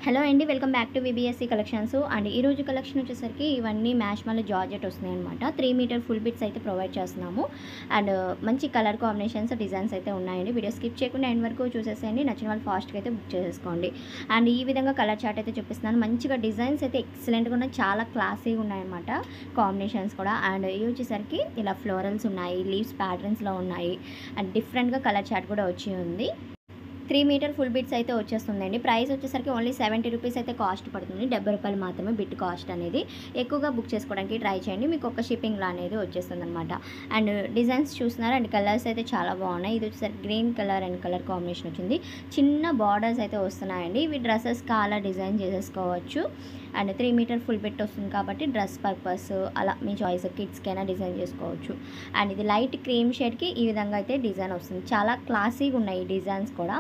Hello అండి, welcome back to VBSC collections. And ఈ రోజు కలెక్షన్ వచ్చేసరికి ఇవన్నీ మ్యాష్మల్ జార్జెట్ వస్తున్నాయి అనమాట. 3 మీటర్ ఫుల్ బిట్స్ అయితే ప్రొవైడ్ చేస్తున్నాము. అండ్ మంచి కలర్ కాంబినేషన్స్, డిజైన్స్ అయితే ఉన్నాయండి. వీడియో స్కిప్ చేయకుండా ఎండ్ వరకు చూసేసేయండి. నచ్చిన వాళ్ళు ఫాస్ట్గా అయితే బుక్ చేసేసుకోండి. అండ్ ఈ విధంగా కలర్ చార్ట్ అయితే చూపిస్తున్నాను. మంచిగా డిజైన్స్ అయితే ఎక్సలెంట్గా ఉన్నాయి, చాలా క్లాసీగా ఉన్నాయన్నమాట. కాంబినేషన్స్ కూడా. అండ్ ఇవి వచ్చేసరికి ఇలా ఫ్లోరల్స్ ఉన్నాయి, లీవ్స్ ప్యాటర్న్స్లో ఉన్నాయి. అండ్ డిఫరెంట్గా కలర్ చార్ట్ కూడా వచ్చి ఉంది. 3 మీటర్ ఫుల్ బిట్స్ అయితే వచ్చేస్తుందండి. ప్రైస్ వచ్చేసరికి ఓన్లీ 70 రూపీస్ అయితే కాస్ట్ పడుతుంది. 70 రూపాయలు మాత్రమే బిట్ కాస్ట్ అనేది. ఎక్కువగా బుక్ చేసుకోవడానికి ట్రై చేయండి, మీకు ఒక షిప్పింగ్లో అనేది వచ్చేస్తుంది అనమాట. అండ్ డిజైన్స్ చూస్తున్నారు. అండ్ కలర్స్ అయితే చాలా బాగున్నాయి. ఇది వచ్చేసరికి green colour and colour combination వచ్చింది. చిన్న బార్డర్స్ అయితే వస్తున్నాయండి. ఇవి డ్రెస్సెస్కి అలా డిజైన్ చేసేసుకోవచ్చు. అండ్ 3 మీటర్ ఫుల్ బిట్ వస్తుంది కాబట్టి డ్రెస్ పర్పస్ అలా మీ చాయిస్, కిడ్స్కైనా డిజైన్ చేసుకోవచ్చు. అండ్ ఇది లైట్ క్రీమ్ షేడ్కి ఈ విధంగా అయితే డిజైన్ వస్తుంది. చాలా క్లాసీగా ఉన్నాయి ఈ డిజైన్స్ కూడా.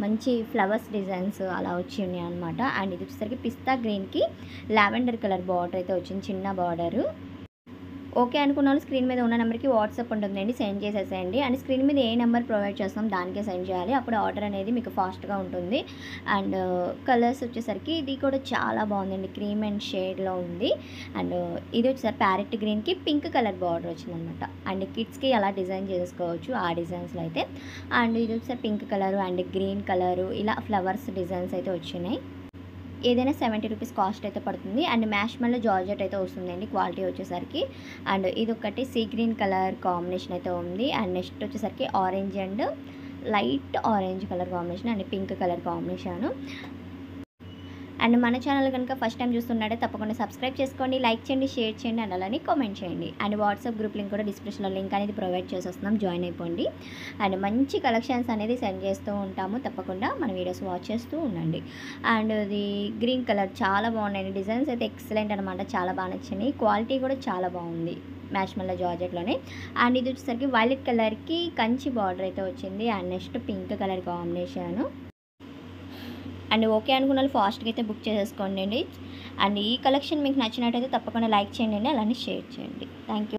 మంచి ఫ్లవర్స్ డిజైన్స్ అలా వచ్చి ఉన్నాయి అనమాట. అండ్ ఇది వచ్చేసరికి పిస్తా గ్రీన్కి లావెండర్ కలర్ బార్డర్ అయితే వచ్చింది, చిన్న బార్డరు. ఓకే అనుకున్న వాళ్ళు స్క్రీన్ మీద ఉన్న నెంబర్కి వాట్సాప్ ఉంటుందండి, సెండ్ చేసేసేయండి. అండ్ స్క్రీన్ మీద ఏ నెంబర్ ప్రొవైడ్ చేస్తాం దానికే సెండ్ చేయాలి, అప్పుడు ఆర్డర్ అనేది మీకు ఫాస్ట్గా ఉంటుంది. అండ్ కలర్స్ వచ్చేసరికి ఇది కూడా చాలా బాగుందండి, క్రీమ్ అండ్ షేడ్లో ఉంది. అండ్ ఇది వచ్చేసరికి ప్యారెట్ గ్రీన్కి పింక్ కలర్ బార్డర్ వచ్చిందనమాట. అండ్ కిడ్స్కి అలా డిజైన్ చేసుకోవచ్చు ఆ డిజైన్స్లో అయితే. అండ్ ఇది వచ్చేసరికి pink colour and green colour ఇలా ఫ్లవర్స్ డిజైన్స్ అయితే వచ్చినాయి. ఏదైనా 70 రూపీస్ కాస్ట్ అయితే పడుతుంది. అండ్ మ్యాష్మల్లో జార్జెట్ అయితే వస్తుందండి క్వాలిటీ వచ్చేసరికి. అండ్ ఇది ఒకటి సీ గ్రీన్ కలర్ కాంబినేషన్ అయితే ఉంది. అండ్ నెక్స్ట్ వచ్చేసరికి orange and light orange colour combination and pink colour combination. And మన ఛానల్ కనుక ఫస్ట్ టైం చూస్తున్నట్టే తప్పకుండా సబ్స్క్రైబ్ చేసుకోండి, లైక్ చేయండి, షేర్ చేయండి, అండ్ అలానే కామెంట్ చేయండి. అండ్ వాట్సాప్ గ్రూప్ లింక్ కూడా డిస్క్రిప్షన్లో లింక్ అనేది ప్రొవైడ్ చేసేస్తున్నాం, జాయిన్ అయిపోండి. అండ్ మంచి కలెక్షన్స్ అనేది సెండ్ చేస్తూ ఉంటాము, తప్పకుండా మన వీడియోస్ వాచ్ చేస్తూ ఉండండి. అండ్ ఇది గ్రీన్ కలర్ చాలా బాగున్నాయి, డిజైన్స్ అయితే ఎక్సలెంట్ అనమాట, చాలా బాగా నచ్చినాయి. క్వాలిటీ కూడా చాలా బాగుంది మ్యాష్మల్లో జార్జెట్లోనే. అండ్ ఇది వచ్చేసరికి వైలెట్ కలర్కి కంచి బార్డర్ అయితే వచ్చింది. And next pink colour combination. And okay అనుకున్న వాళ్ళు ఫాస్ట్గా అయితే బుక్ చేసేసుకోండి అండి. అండ్ ఈ కలెక్షన్ మీకు నచ్చినట్టయితే తప్పకుండా లైక్ చేయండి, అలానే షేర్ చేయండి. Thank you.